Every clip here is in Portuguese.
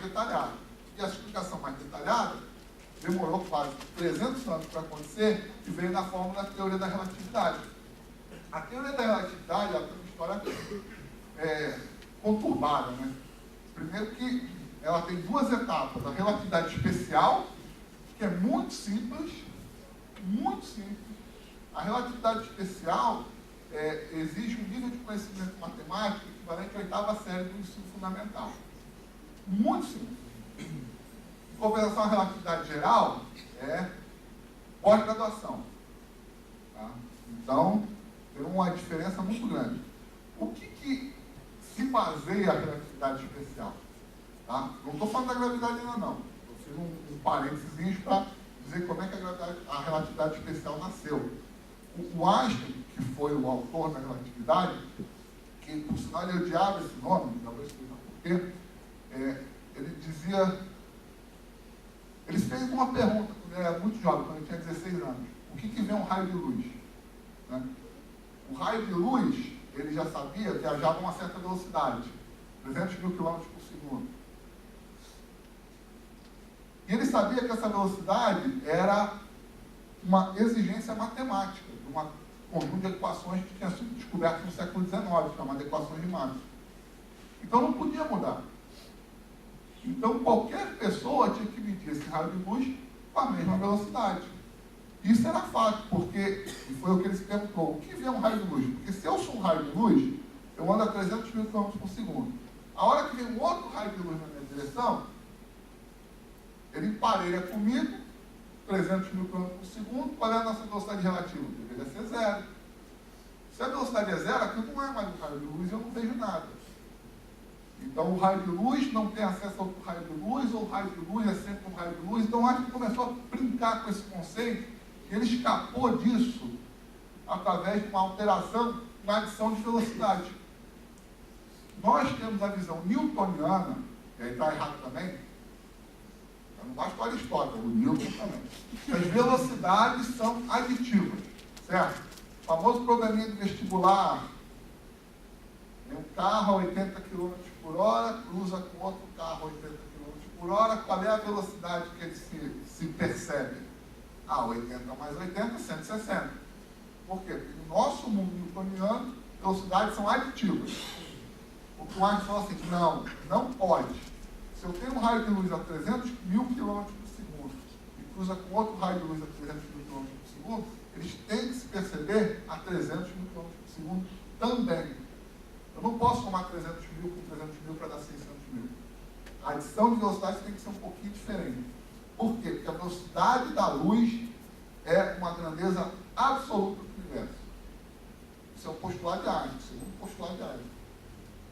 detalhada. E a explicação mais detalhada demorou quase 300 anos para acontecer e veio na fórmula da teoria da relatividade. A teoria da relatividade ela tem uma história conturbada, né? Primeiro que ela tem duas etapas. A relatividade especial, que é muito simples, muito simples. A relatividade especial exige um nível de conhecimento matemático equivalente à oitava série do ensino fundamental. Muito simples. Em compensação, a relatividade geral é pós-graduação. Tá? Então, tem uma diferença muito grande. O que se baseia a relatividade especial? Tá? Não estou falando da gravidade ainda não. Eu fiz um parênteses para dizer como é que a relatividade especial nasceu. O Einstein, que foi o autor da relatividade, que por sinal ele odiava esse nome, talvez explicar por quê, ele dizia... Ele fez uma pergunta, quando ele era muito jovem, quando ele tinha 16 anos. O que vê um raio de luz? Né? O raio de luz, ele já sabia, viajava a uma certa velocidade, 300 mil quilômetros por segundo. E ele sabia que essa velocidade era uma exigência matemática, de um conjunto de equações que tinha sido descoberto no século XIX, chamadas equações de Maxwell. Então não podia mudar. Então qualquer pessoa tinha que medir esse raio de luz com a mesma velocidade. Isso era fato, porque, e foi o que ele se perguntou, o que vê um raio de luz? Porque se eu sou um raio de luz, eu ando a 300 mil km por segundo. A hora que vem um outro raio de luz na minha direção, ele emparelha comigo, 300 mil km por segundo, qual é a nossa velocidade relativa? Deveria ser zero. Se a velocidade é zero, aquilo não é mais um raio de luz e eu não vejo nada. Então o raio de luz não tem acesso ao raio de luz, ou o raio de luz é sempre um raio de luz. Então acho que começou a brincar com esse conceito e ele escapou disso através de uma alteração na adição de velocidade. Nós temos a visão newtoniana, e aí está errado também, não basta o Aristóteles, o Newton também. As velocidades são aditivas, certo? O famoso programinha de vestibular, um carro a 80 km por hora, cruza com outro carro a 80 km por hora, qual é a velocidade que eles se percebem? 80 mais 80, 160. Por quê? Porque no nosso mundo newtoniano, velocidades são aditivas. O que o Einstein falou assim, não pode. Se eu tenho um raio de luz a 300 mil km por segundo e cruza com outro raio de luz a 300 mil km por segundo, eles têm que se perceber a 300 mil km por segundo também. Eu não posso somar 300 mil com 300 mil para dar 600 mil. A adição de velocidade tem que ser um pouquinho diferente. Por quê? Porque a velocidade da luz é uma grandeza absoluta do universo. Isso é o postulado de Einstein, o segundo postulado de Einstein.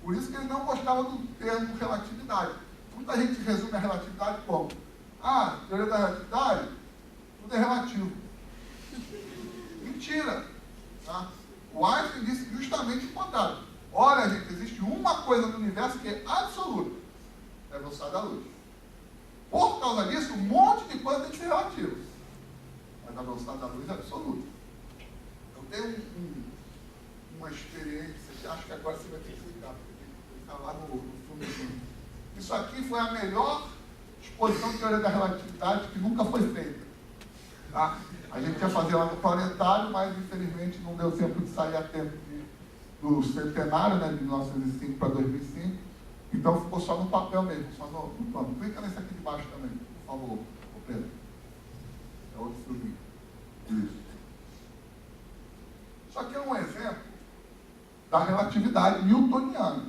Por isso que ele não gostava do termo relatividade. Muita gente resume a relatividade como teoria da relatividade, tudo é relativo. Mentira! Tá? O Einstein disse justamente o contrário. Olha, gente, existe uma coisa no universo que é absoluta. É a velocidade da luz. Por causa disso, um monte de coisa tem que ser relativa. Mas a velocidade da luz é absoluta. Eu tenho uma experiência, que acho que agora você vai ter que explicar, porque tem que ficar lá no filme. Isso aqui foi a melhor exposição de teoria da relatividade que nunca foi feita. Tá? A gente ia fazer lá no planetário, mas infelizmente não deu tempo de sair a tempo do centenário, né, de 1905 para 2005. Então ficou só no papel mesmo, só no plano. Clica nesse aqui de baixo também, por favor, Pedro. É outro filme. Isso. Isso aqui é um exemplo da relatividade newtoniana.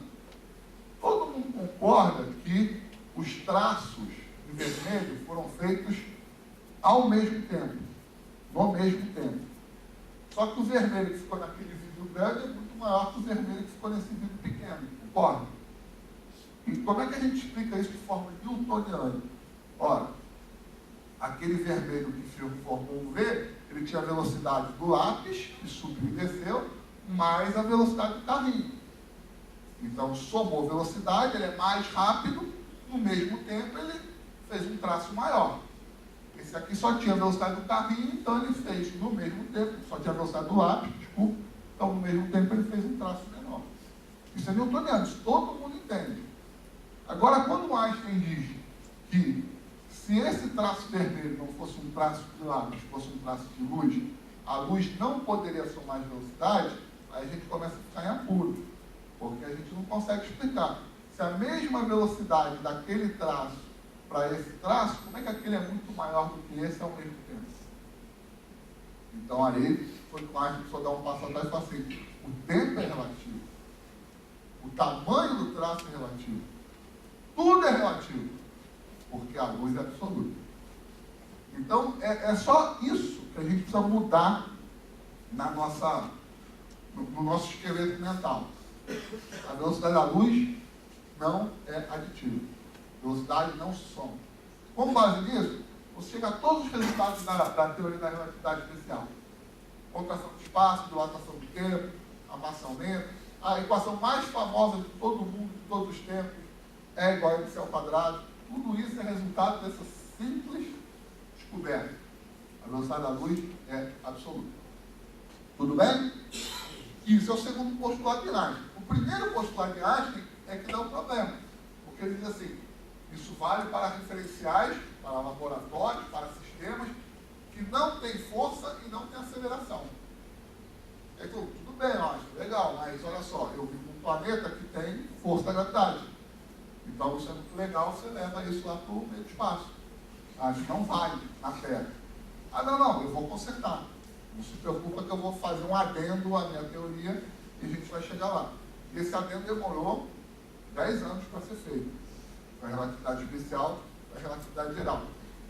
Todo mundo concorda que os traços em vermelho foram feitos ao mesmo tempo, no mesmo tempo. Só que o vermelho que ficou naquele vídeo grande é muito maior que o vermelho que ficou nesse vídeo pequeno, concorda? E como é que a gente explica isso de forma newtoniana? Ora, aquele vermelho que formou um V, ele tinha a velocidade do lápis, que subiu e desceu, mais a velocidade do carrinho. Então, somou velocidade, ele é mais rápido, no mesmo tempo ele fez um traço maior. Esse aqui só tinha a velocidade do carrinho, então ele fez no mesmo tempo, só tinha a velocidade do lápis, desculpa, então no mesmo tempo ele fez um traço menor. Isso é newtoniano, isso todo mundo entende. Agora, quando Einstein diz se esse traço vermelho não fosse um traço de lá, mas fosse um traço de luz, a luz não poderia somar velocidade, aí a gente começa a ficar em apuro, porque a gente não consegue explicar. Se a mesma velocidade daquele traço para esse traço, como é que aquele é muito maior do que esse ao mesmo tempo? Então aí foi que o Einstein só dar um passo atrás e falou assim, o tempo é relativo, o tamanho do traço é relativo, tudo é relativo, porque a luz é absoluta. Então é só isso que a gente precisa mudar no nosso esqueleto mental. A velocidade da luz não é aditiva. Velocidade não soma. Com base nisso, você chega a todos os resultados da teoria da relatividade especial. Contração do espaço, dilatação do tempo, amassamento. A equação mais famosa de todo mundo, de todos os tempos, é igual a MC ao quadrado. Tudo isso é resultado dessa simples descoberta. A velocidade da luz é absoluta. Tudo bem? Isso é o segundo postulado de Einstein. O primeiro postulado de Einstein é que dá um problema. Porque ele diz assim, isso vale para referenciais, para laboratórios, para sistemas que não têm força e não têm aceleração. Ele falou, tudo bem, Einstein, legal, mas olha só, eu vivo num planeta que tem força da gravidade. Então isso é muito legal, você leva isso lá para o meio do espaço. Acho que não vale na Terra. Ah, não, eu vou consertar. Não se preocupa que eu vou fazer um adendo à minha teoria e a gente vai chegar lá. E esse adendo demorou 10 anos para ser feito. A relatividade especial, a relatividade geral.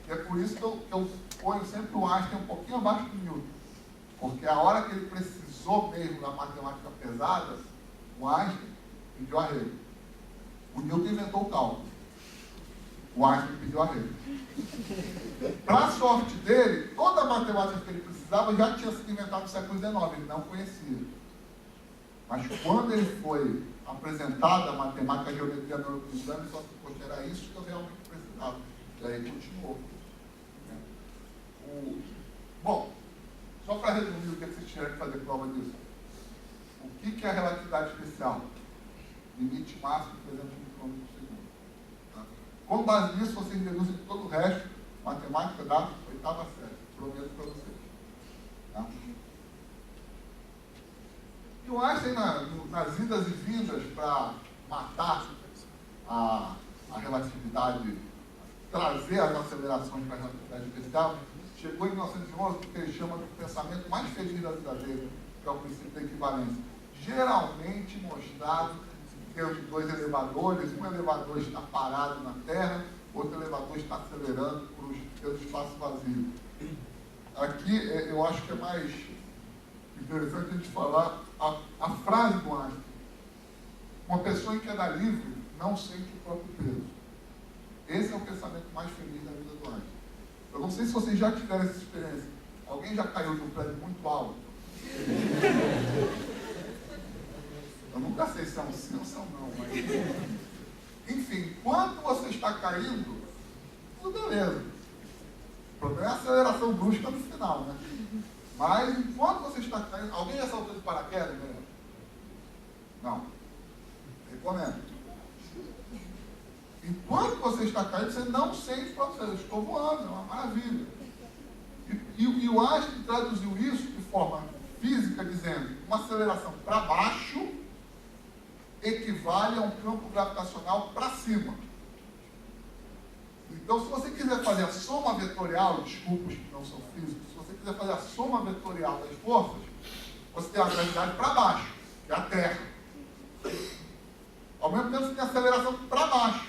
E é por isso que eu ponho sempre o Einstein um pouquinho abaixo do Newton. Porque a hora que ele precisou mesmo da matemática pesada, o Einstein pediu arrego. O Newton inventou o cálculo. O Einstein pediu arrego. Para a sorte dele, toda a matemática que ele precisava já tinha sido inventada no século XIX, ele não conhecia. Mas quando ele foi apresentada a matemática, a geometria neurocristã, ele só se poxa, era isso que eu realmente precisava. E aí continuou. Bom, só para resumir o que vocês tiveram que fazer prova disso. O que é a relatividade especial? Limite máximo de 300 micrômetros por segundo. Tá? Com base nisso, vocês deduzem todo o resto, matemática da oitava série. Prometo para vocês. Tá? E o Einstein, nas idas e vindas para matar a relatividade, trazer as acelerações para a relatividade especial, chegou em 1911 o que ele chama do pensamento mais feliz da vida dele, que é o princípio da equivalência. Geralmente mostrado em termos de dois elevadores, um elevador está parado na Terra, outro elevador está acelerando pelo espaço vazio. Aqui eu acho que é mais interessante a gente falar a frase do Einstein. Uma pessoa em queda livre não sente o próprio peso. Esse é o pensamento mais feliz da vida do Einstein. Eu não sei se vocês já tiveram essa experiência. Alguém já caiu de um prédio muito alto? Eu nunca sei se é um sim ou se é um não, mas... Enfim, quando você está caindo, tudo beleza. O problema é a aceleração brusca no final, né? Mas enquanto você está caindo... Alguém já saltou de paraquedas, né? Não. Recomendo. Enquanto você está caindo, você não sente para você. Eu estou voando, é uma maravilha. E o Einstein traduziu isso de forma física, dizendo uma aceleração para baixo equivale a um campo gravitacional para cima. Então, se você quiser fazer a soma vetorial, desculpa os que não são físicos, se você quiser fazer a soma vetorial das forças, você tem a gravidade para baixo, que é a Terra. Ao mesmo tempo, você tem a aceleração para baixo,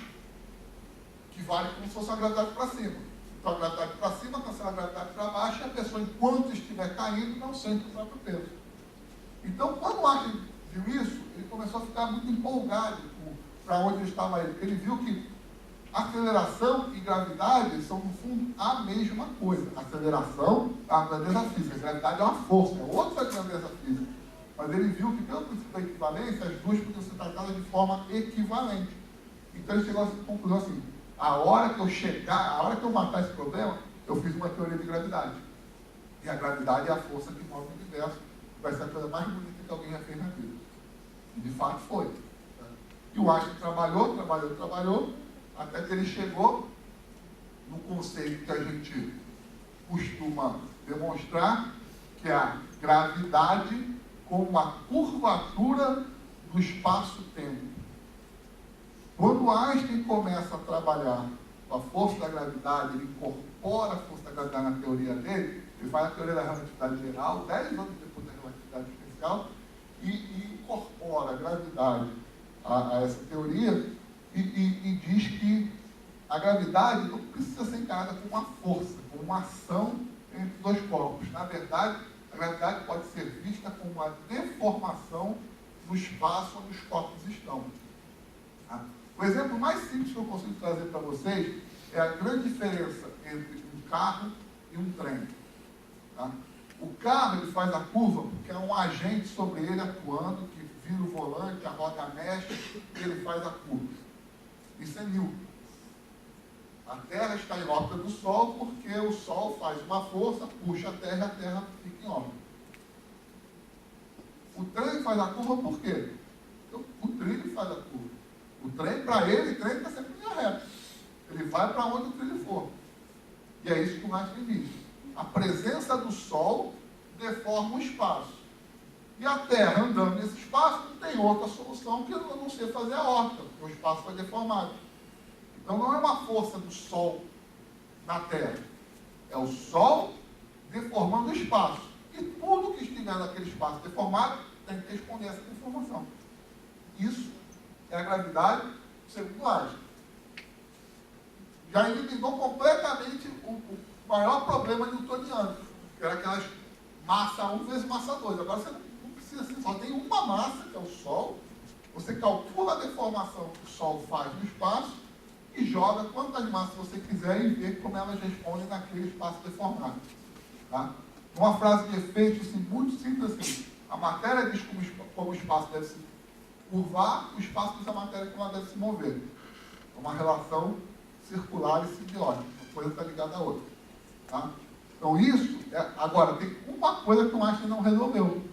que vale como se fosse uma gravidade para cima. Então, a gravidade para cima cancela a gravidade para baixo e a pessoa, enquanto estiver caindo, não sente o próprio peso. Então, quando o Einstein viu isso, ele começou a ficar muito empolgado para onde ele estava indo. Ele viu que aceleração e gravidade são, no fundo, a mesma coisa. Aceleração é uma grandeza física, a gravidade é uma força, é outra grandeza física. Mas ele viu que, pelo princípio da equivalência, as duas podiam ser tratadas de forma equivalente. Então ele chegou a essa conclusão assim, a hora que eu matar esse problema, eu fiz uma teoria de gravidade. E a gravidade é a força que move o universo, que vai ser a coisa mais bonita que alguém já fez na vida. E de fato foi. Tá? E o Einstein trabalhou, até que ele chegou no conceito que a gente costuma demonstrar, que é a gravidade como a curvatura do espaço-tempo. Quando Einstein começa a trabalhar com a força da gravidade, ele incorpora a força da gravidade na teoria dele, ele faz a teoria da relatividade geral, 10 anos depois da relatividade especial, e incorpora a gravidade a essa teoria e diz que a gravidade não precisa ser encarada como uma força, como uma ação entre dois corpos. Na verdade, a gravidade pode ser vista como uma deformação no espaço onde os corpos estão. Tá? O exemplo mais simples que eu consigo trazer para vocês é a grande diferença entre um carro e um trem. Tá? O carro ele faz a curva porque é um agente sobre ele atuando, que vira o volante, a roda mexe, e ele faz a curva. Isso é Newton. A Terra está em órbita do Sol porque o Sol faz uma força, puxa a Terra e a Terra fica em órbita. O trem faz a curva por quê? O trilho faz a curva. O trem, para ele, o trem está sempre em linha reta. Ele vai para onde o trilho for. E é isso que o Einstein diz. A presença do Sol deforma o espaço. E a Terra, andando nesse espaço, não tem outra solução que não ser fazer a órbita, porque o espaço foi deformado. Então não é uma força do Sol na Terra. É o Sol deformando o espaço. E tudo que estiver naquele espaço deformado tem que responder a essa deformação. Isso é a gravidade segundo Einstein. Já eliminou completamente o maior problema newtoniano, que era aquelas massa 1 vezes massa 2. Agora você não precisa assim, só tem uma massa, que é o Sol. Você calcula a deformação que o Sol faz no espaço e joga quantas massas você quiser e vê como elas respondem naquele espaço deformado. Tá? Uma frase de efeito assim, muito simples assim. A matéria diz como o espaço deve se curvar, o espaço diz a matéria como ela deve se mover. É uma relação circular e simbiótica. Uma coisa está ligada à outra. Tá? Então isso, agora tem uma coisa que o Einstein não resolveu.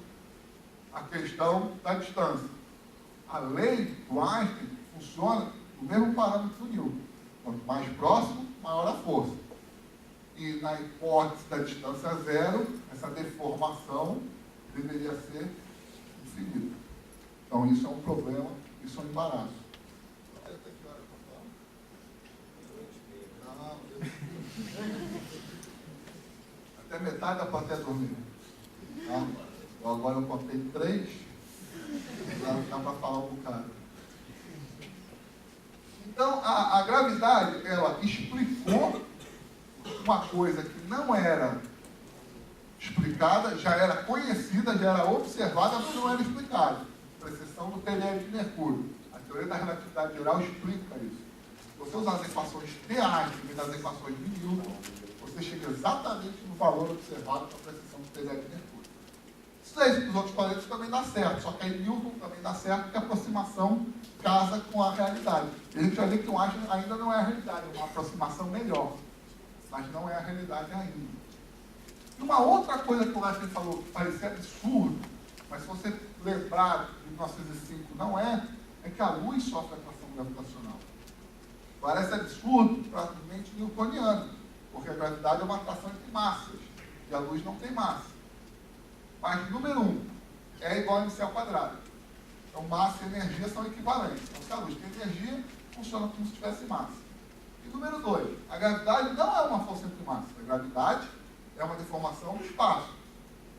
A questão da distância. A lei do Einstein funciona no mesmo parâmetro do Newton. Quanto mais próximo, maior a força. E na hipótese da distância zero, essa deformação deveria ser infinita. Então isso é um problema, isso é um embaraço. Até metade da plateia dormindo. Tá? Então, agora eu contei 3, dá para falar um bocado. Então, a gravidade, ela explicou uma coisa que não era explicada, já era conhecida, já era observada, mas não era explicada. Precessão do telhado de Mercúrio. A teoria da relatividade geral explica isso. Se você usar as equações de Einstein e das equações de Newton, você chega exatamente no valor observado para a precessão do telhado de Mercúrio. Isso aí, para os outros planetas também dá certo, só que aí Newton também dá certo, porque a aproximação casa com a realidade. E a gente vai ver que o Einstein ainda não é a realidade, é uma aproximação melhor, mas não é a realidade ainda. E uma outra coisa que o Einstein falou que parecia absurdo, mas se você lembrar de 1905 não é que a luz sofre atração gravitacional. Parece absurdo, praticamente newtoniano, porque a gravidade é uma atração entre massas, e a luz não tem massa. Mas, número 1, é igual a mc ao quadrado. Então, massa e energia são equivalentes. Então, se a luz tem energia, funciona como se tivesse massa. E número 2, a gravidade não é uma força entre massas. A gravidade é uma deformação do espaço.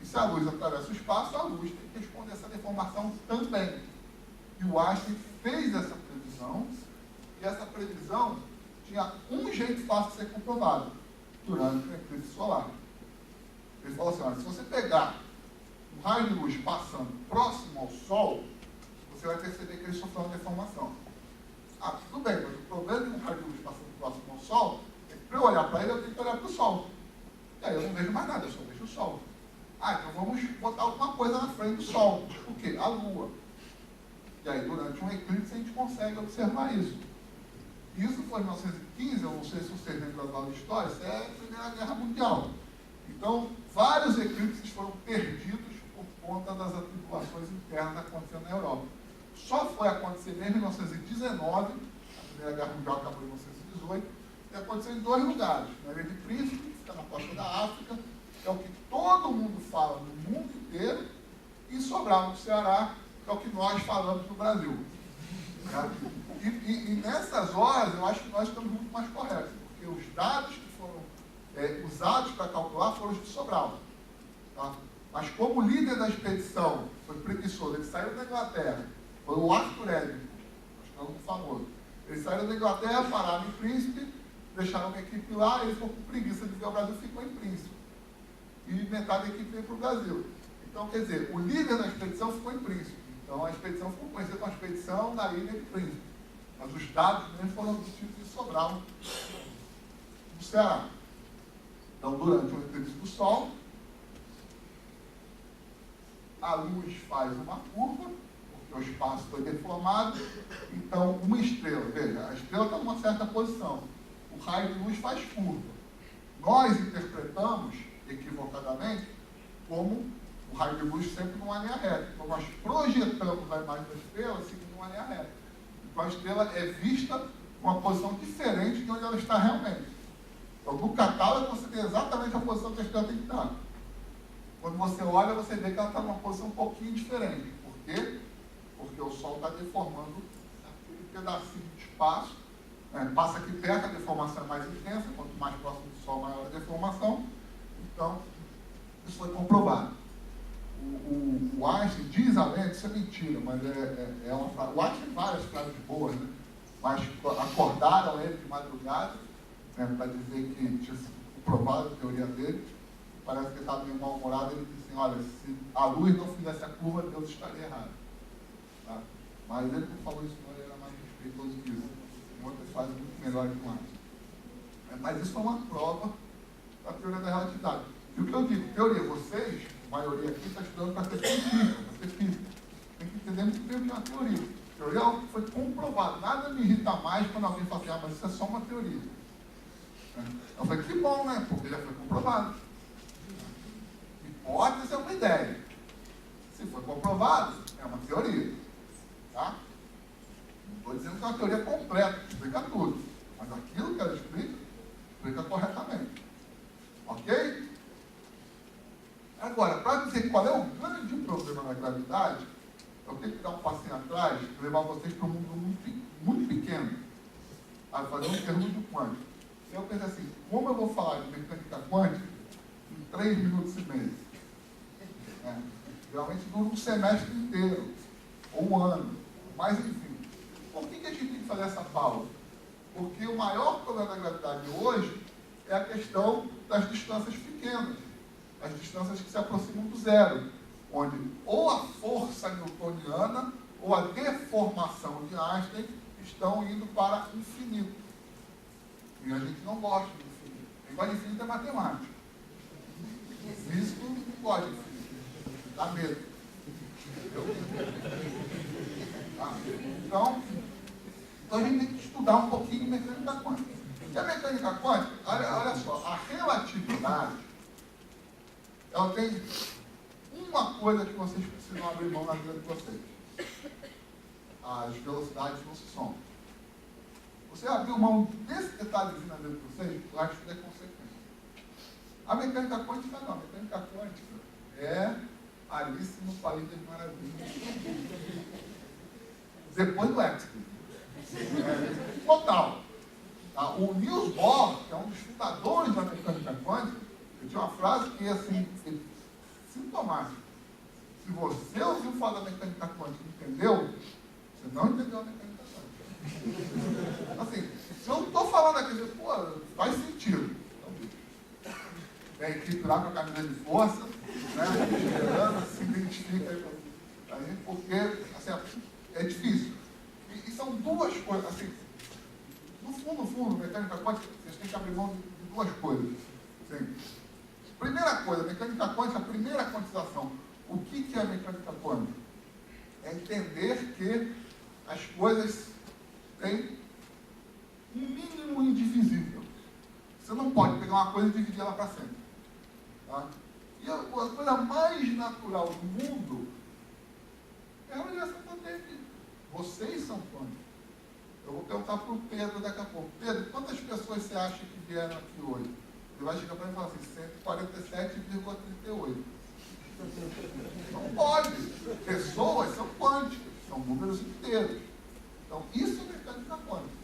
E se a luz atravessa o espaço, a luz tem que responder a essa deformação também. E o Einstein fez essa previsão, e essa previsão tinha um jeito fácil de ser comprovado, durante o eclipse solar. Ele falou assim, olha, se você pegar um raio de luz passando próximo ao Sol, você vai perceber que ele sofreu uma deformação. Ah, tudo bem, mas o problema de um raio de luz passando próximo ao Sol é que para eu olhar para ele, eu tenho que olhar para o Sol. E aí eu não vejo mais nada, eu só vejo o Sol. Ah, então vamos botar alguma coisa na frente do Sol. O quê? A Lua. E aí, durante um eclipse, a gente consegue observar isso. Isso foi em 1915, eu não sei se vocês lembram das aulas de história, isso é a Primeira Guerra Mundial. Então, vários eclipses foram perdidos por conta das atribulações internas acontecendo na Europa. Só foi acontecer mesmo em 1919, a Primeira Guerra Mundial acabou em 1918, E aconteceu em 2 lugares. Na Ilha de Príncipe, que fica na costa da África, que é o que todo mundo fala no mundo inteiro, e em Sobral, no Ceará, que é o que nós falamos no Brasil. Né? E nessas horas, eu acho que nós estamos muito mais corretos, porque os dados que foram usados para calcular foram os de Sobral. Tá? Mas como líder da expedição foi preguiçoso, ele saiu da Inglaterra, foi o Arthur Eddington, acho que é um famoso. Ele saiu da Inglaterra, pararam em Príncipe, deixaram uma equipe lá, ele ficou com preguiça de ver o Brasil, ficou em Príncipe. E metade da equipe veio para o Brasil. Então, quer dizer, o líder da expedição ficou em Príncipe. Então, a expedição ficou conhecida como a expedição da Ilha de Príncipe. Mas os dados mesmo foram obtidos em Sobral, no Ceará. Então, durante o eclipse do Sol, a luz faz uma curva, porque o espaço foi deformado. Então, uma estrela, veja, a estrela está em uma certa posição. O raio de luz faz curva. Nós interpretamos, equivocadamente, como o raio de luz sempre numa linha reta. Então, nós projetamos a imagem da estrela seguindo uma linha reta. Então, a estrela é vista em uma posição diferente de onde ela está realmente. Então, no catálogo, você tem exatamente a posição que a estrela tem que estar. Quando você olha, você vê que ela está numa posição um pouquinho diferente. Por quê? Porque o Sol está deformando aquele pedacinho de espaço. Passa aqui perto, a deformação é mais intensa. Quanto mais próximo do Sol, maior a deformação. Então, isso foi comprovado. O Einstein diz a lenda, isso é mentira, mas é uma frase. O Einstein tem várias frases boas, né? Mas acordaram ele de madrugada, né, para dizer que tinha sido comprovado a teoria dele. Parece que ele estava meio mal-humorado, ele disse assim, olha, se a luz não fizesse a curva, Deus estaria errado. Tá? Mas ele não falou isso, não, ele era mais respeitoso que isso. Tem outras frases muito melhores que o Einstein. Mas isso é uma prova da teoria da relatividade. E o que eu digo, teoria, vocês, a maioria aqui está estudando para ser científica, para ser física. Tem que entender muito bem o que é uma teoria. Teoria é algo que foi comprovado. Nada me irrita mais quando alguém fala assim, mas isso é só uma teoria. Eu falei, que bom, né? Porque já foi comprovado. Hipótese é uma ideia. Se for comprovado, é uma teoria. Tá? Não estou dizendo que é uma teoria completa, que explica tudo. Mas aquilo que ela explica corretamente. Ok? Agora, para dizer qual é o grande problema da gravidade, eu tenho que dar um passinho atrás e levar vocês para um mundo muito pequeno. A fazer um interlúdio quântico. Eu penso assim, como eu vou falar de mecânica quântica em 3 minutos e meio? Realmente dura um semestre inteiro, ou um ano, mas enfim. Por que a gente tem que fazer essa pausa? Porque o maior problema da gravidade hoje é a questão das distâncias pequenas, as distâncias que se aproximam do zero, onde ou a força newtoniana ou a deformação de Einstein estão indo para o infinito. E a gente não gosta do infinito. Quem gosta de infinito é matemática. Físico não gosta de infinito. Dá medo. Tá? Então, a gente tem que estudar um pouquinho de mecânica quântica. E a mecânica quântica, olha só, a relatividade, ela tem uma coisa que vocês precisam abrir mão na vida de vocês. As velocidades não se somam. Você abriu mão desse detalhezinho na vida de vocês, eu acho que é consequência. A mecânica quântica não. A mecânica quântica é Alice no País das Maravilhas. Depois do Expo. Total. Tá? O Niels Bohr, que é um dos fundadores da mecânica quântica, ele tinha uma frase que é assim, sintomática. Se você ouviu falar da mecânica quântica e entendeu, você não entendeu a mecânica quântica. Assim, se eu estou falando aqui, pô, faz sentido. Tem a equipe lá com a camisa de força, né, esperando, se identifica aí, porque assim, é difícil. E são duas coisas, assim, no fundo, mecânica quântica, vocês têm que abrir mão de duas coisas. Assim, primeira coisa, mecânica quântica, a primeira quantização. O que é a mecânica quântica? É entender que as coisas têm um mínimo indivisível. Você não pode pegar uma coisa e dividir ela para sempre. Tá? E a coisa mais natural do mundo é a radiação quântica. Vocês são quânticos. Eu vou perguntar para o Pedro daqui a pouco. Pedro, quantas pessoas você acha que vieram aqui hoje? Ele vai chegar para mim e falar assim, 147,38. Não pode. Pessoas são quânticas, são números inteiros. Então, isso é mecânica quântica.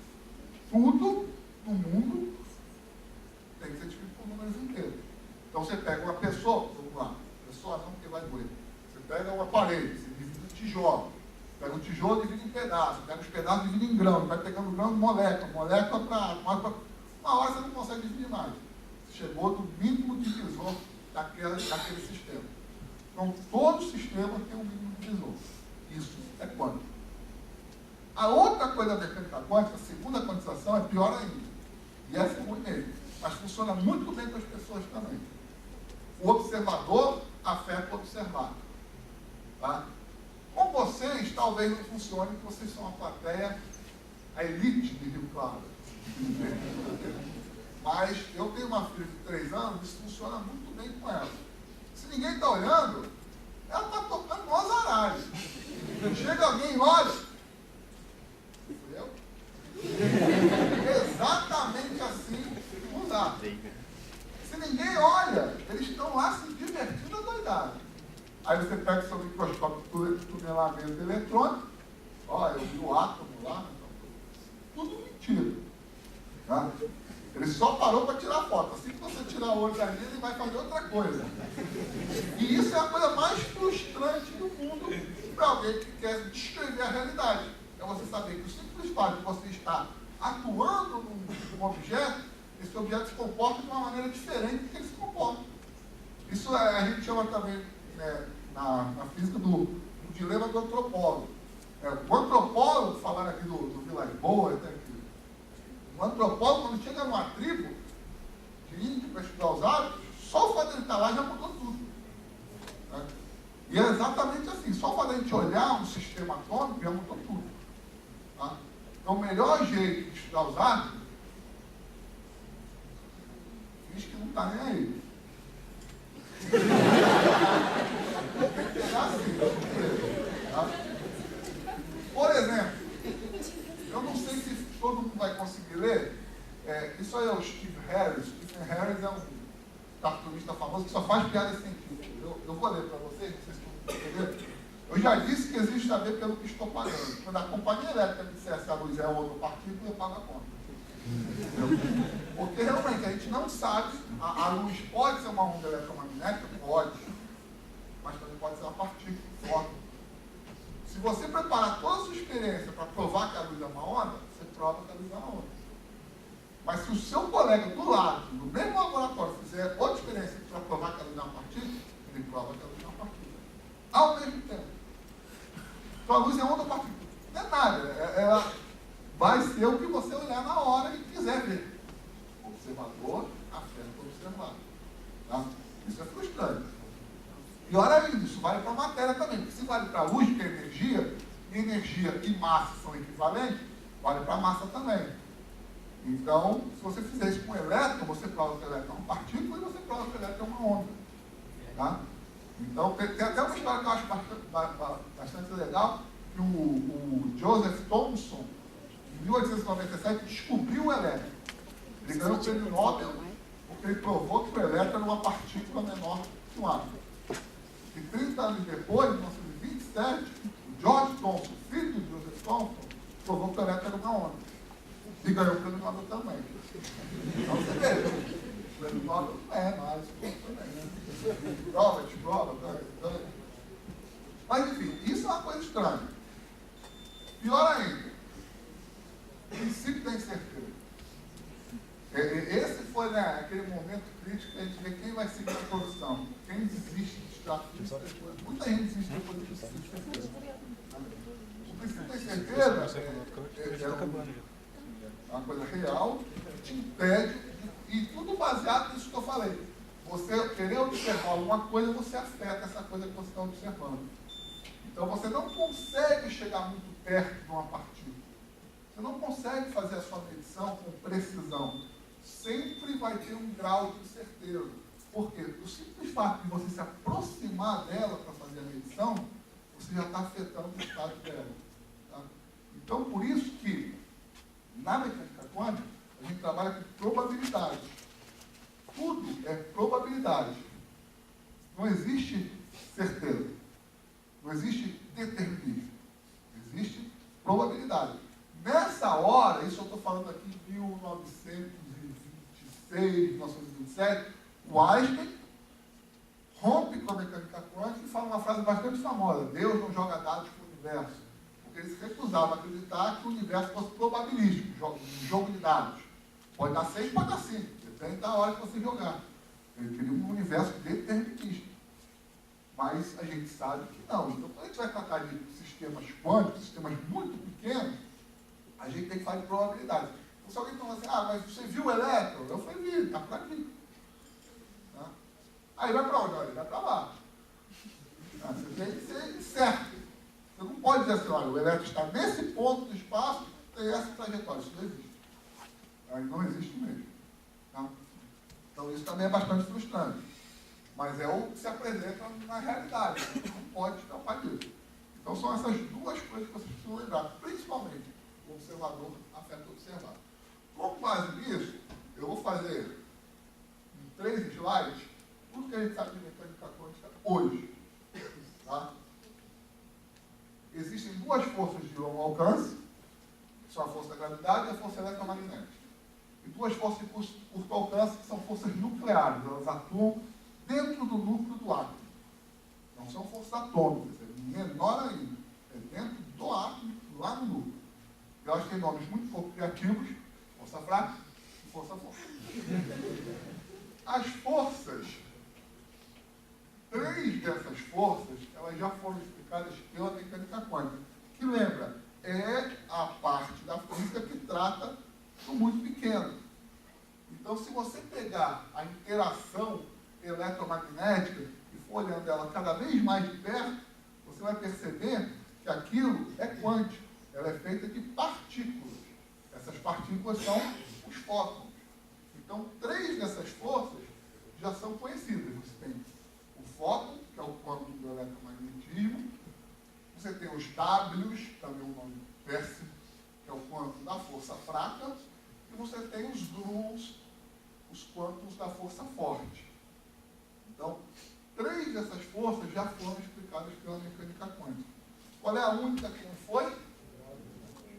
Tudo no mundo tem que ser dividido por números inteiros. Então, você pega uma pessoa, vamos lá, pessoa não, porque vai doer. Você pega uma parede, você divide em tijolo. Pega o tijolo e divide em pedaços. Pega os pedaços e divide em grãos. Vai pegando grão de molécula. Molécula para... Uma hora você não consegue dividir mais. Chegou do mínimo divisor daquele sistema. Então, todo sistema tem um mínimo divisor. Isso é quântico. A outra coisa da mecânica quântica, a segunda quantização, é pior ainda. E essa é ruim mesmo. Mas funciona muito bem com as pessoas também. O observador afeta o observado. Tá? Com vocês, talvez não funcione, porque vocês são uma plateia, a elite de Rio Claro. Mas eu tenho uma filha de 3 anos, isso funciona muito bem com ela. Se ninguém está olhando, ela está tocando no azaralho. Chega alguém e olha. Fui eu? Exatamente assim que usar. Se ninguém olha, eles estão lá se divertindo adoidado. Aí você pega o seu microscópio de tunelamento eletrônico, ó, eu vi o átomo lá, tudo mentira. Tá? Ele só parou para tirar foto. Assim que você tirar o olho dali, ele vai fazer outra coisa. E isso é a coisa mais frustrante do mundo para alguém que quer descrever a realidade. É você saber que o simples fato de você estar atuando num objeto, esse objeto se comporta de uma maneira diferente do que ele se comporta. Isso a gente chama também, na física, do dilema do antropólogo. O antropólogo, falando aqui do Vilas Boas, o antropólogo, quando chega numa tribo de índio para estudar os hábitos, só o fato de ele estar lá já mudou tudo. Né? E é exatamente assim, só o fato de a gente olhar um sistema atômico já mudou tudo. Tá? Então, o melhor jeito de estudar os hábitos, diz que não está nem aí. Tem que pegar assim. Tá? Por exemplo, eu não sei se todo mundo vai conseguir ler. Isso aí é o Steve Harris. Steve Harris é um cartunista famoso que só faz piadas científicas. Eu vou ler para vocês, não sei se vocês vão entender. Eu já disse que existe a ver pelo que estou pagando. Quando a companhia elétrica disser se a luz é outra partícula, eu pago a conta. Porque realmente a gente não sabe, a luz pode ser uma onda eletromagnética? Pode. Mas também pode ser uma partícula, fóton. Se você preparar toda a sua experiência para provar que a luz é uma onda, você prova que a luz é uma onda. Mas se o seu colega do lado, no mesmo laboratório, fizer outra experiência para provar que a luz é uma partícula, ele prova que a luz é uma partícula. Ao mesmo tempo. Então a luz é onda ou partícula? Não é nada. Ela vai ser o que você olhar na hora e quiser ver. O observador afeta o observado. Tá? Isso é frustrante. Pior ainda, isso vale para a matéria também. Porque se vale para a luz, que é energia, e energia e massa são equivalentes, vale para a massa também. Então, se você fizer isso com o elétron, você prova que o elétron é uma partícula e você prova que o elétron é uma onda. Tá? Então, tem até uma história que eu acho bastante legal, que o Joseph Thomson, em 1897, descobriu o elétron. Ele ganhou o prêmio Nobel porque ele provou que o elétron era uma partícula menor que um átomo. E 30 anos depois, em 1927, o George Thomson, filho do Joseph Thomson, provou que o elétron era uma onda. E ganhou o prêmio Nobel também. Então você vê, o prêmio Nobel não é mais, também, né? Prova. Mas enfim, isso é uma coisa estranha. Pior ainda, princípio da incerteza. Esse foi, né, aquele momento crítico que a gente vê quem vai seguir a produção, quem desiste de estar. Muita gente desiste depois do princípio da incerteza. O princípio da incerteza é uma coisa real, te impede, e tudo baseado nisso que eu falei. Você querer observar alguma coisa, você afeta essa coisa que você está observando. Então você não consegue chegar muito perto de uma partícula. Você não consegue fazer a sua medição com precisão. Sempre vai ter um grau de incerteza. Por quê? O simples fato de você se aproximar dela para fazer a medição, você já está afetando o estado dela. Tá? Então, por isso que Na mecânica quântica, a gente trabalha com probabilidade. Tudo é probabilidade. Não existe certeza. Não existe determinismo. Existe probabilidade. Nessa hora, isso eu estou falando aqui em 1926, 1927, o Einstein rompe com a mecânica quântica e fala uma frase bastante famosa: Deus não joga dados para o universo. Porque ele se recusava a acreditar que o universo fosse probabilístico, um jogo de dados. Pode dar 6, pode dar 5, depende da hora que você jogar. Ele queria um universo determinista. Mas a gente sabe que não. Então, quando a gente vai tratar de sistemas quânticos, sistemas muito pequenos, a gente tem que falar de probabilidade. Então, se alguém fala assim, mas você viu o elétron? Eu falei, vi, está para aqui. Tá? Aí vai para onde? Olha, vai para lá. Você tem que ser certo. Você não pode dizer assim, olha, o elétron está nesse ponto do espaço, tem essa trajetória. Isso não existe. Aí não existe mesmo. Tá? Então, isso também é bastante frustrante. Mas é o que se apresenta na realidade. Você não pode escapar disso. Então, são essas duas coisas que vocês precisam lembrar. Principalmente, o observador afeta o observado. Com base nisso, eu vou fazer em 3 slides tudo que a gente sabe de mecânica quântica hoje. Tá? Existem 2 forças de longo alcance, que são a força da gravidade e a força eletromagnética. E 2 forças de curto alcance, que são forças nucleares. Elas atuam dentro do núcleo do átomo. Não são forças atômicas, é menor ainda. É dentro do átomo, lá no núcleo. E elas têm nomes muito pouco criativos: força fraca e força forte. As forças, 3 dessas forças, elas já foram explicadas pela mecânica quântica, que, lembra, é a parte da física que trata do muito pequeno. Então, se você pegar a interação eletromagnética e for olhando ela cada vez mais de perto, você vai perceber que aquilo é quântico. Ela é feita de partículas. Essas partículas são os fótons. Então, 3 dessas forças já são conhecidas. Você tem o fóton, que é o quantum do eletromagnetismo. Você tem os Ws, também um nome péssimo, que é o quantum da força fraca. E você tem os Druns, os quântons da força forte. Então, 3 dessas forças já foram explicadas pela mecânica quântica. Qual é a única que não foi?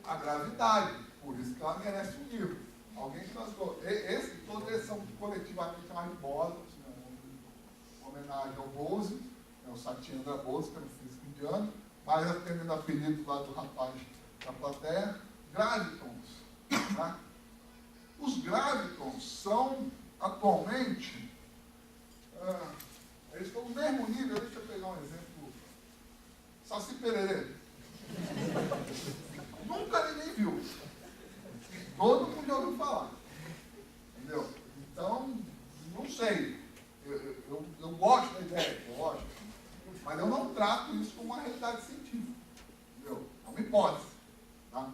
A gravidade. Por isso que ela merece um livro. Alguém transformou. Todos eles são coletivamente chamados de bósons, né? Uma homenagem ao Bose, o Satyendra Bose, que era um físico indiano, mas atendendo apelido lá do rapaz da plateia, gravitons. Né? Os gravitons são, atualmente, eles estão no mesmo nível. Deixa eu pegar um exemplo. Saci Pererê. Nunca ninguém viu. Todo mundo já ouviu falar. Entendeu? Então, não sei. Eu gosto da ideia, eu gosto. Mas eu não trato isso como uma realidade científica. Entendeu? É uma hipótese. Tá?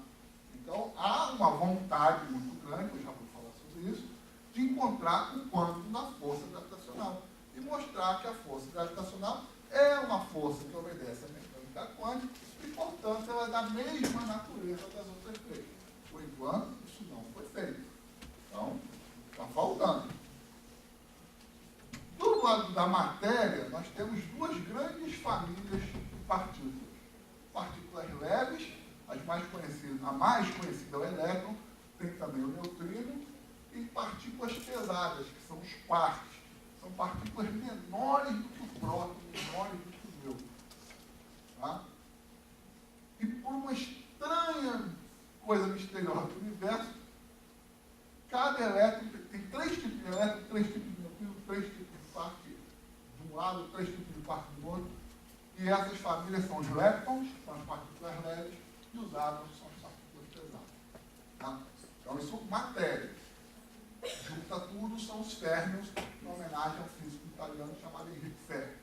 Então, há uma vontade muito grande, eu já vou falar sobre isso, de encontrar o quantum da força gravitacional. E mostrar que a força gravitacional é uma força que obedece à mecânica quântica e, portanto, ela é da mesma natureza das outras 3. Por enquanto, isso não foi feito. Então, está faltando. Do lado da matéria, nós temos 2 grandes famílias de partículas. Partículas leves, as mais conhecidas, a mais conhecida é o elétron, tem também o neutrino, e partículas pesadas, que são os quarks. São partículas menores do que o próton, menores do que o nêutron. Tá? E por uma estranha coisa misteriosa do universo, cada elétron tem 3 tipos de elétron, 3 tipos de neutrino, 3 tipos de quark de um lado, 3 tipos de quark do outro. E essas famílias são os leptons, que são as partículas leves, e os átomos são as partículas pesadas. Tá? Então, isso é matéria. Junta tudo, são os férmions, em homenagem ao físico italiano chamado Enrico Fermi.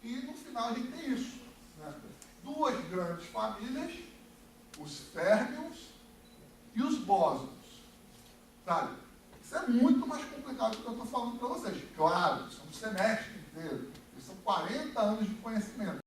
E no final a gente tem isso. Né? 2 grandes famílias, os férmions e os bósons. Sabe? Isso é muito mais complicado do que eu estou falando para vocês. Claro, são um semestre inteiro. Isso são 40 anos de conhecimento.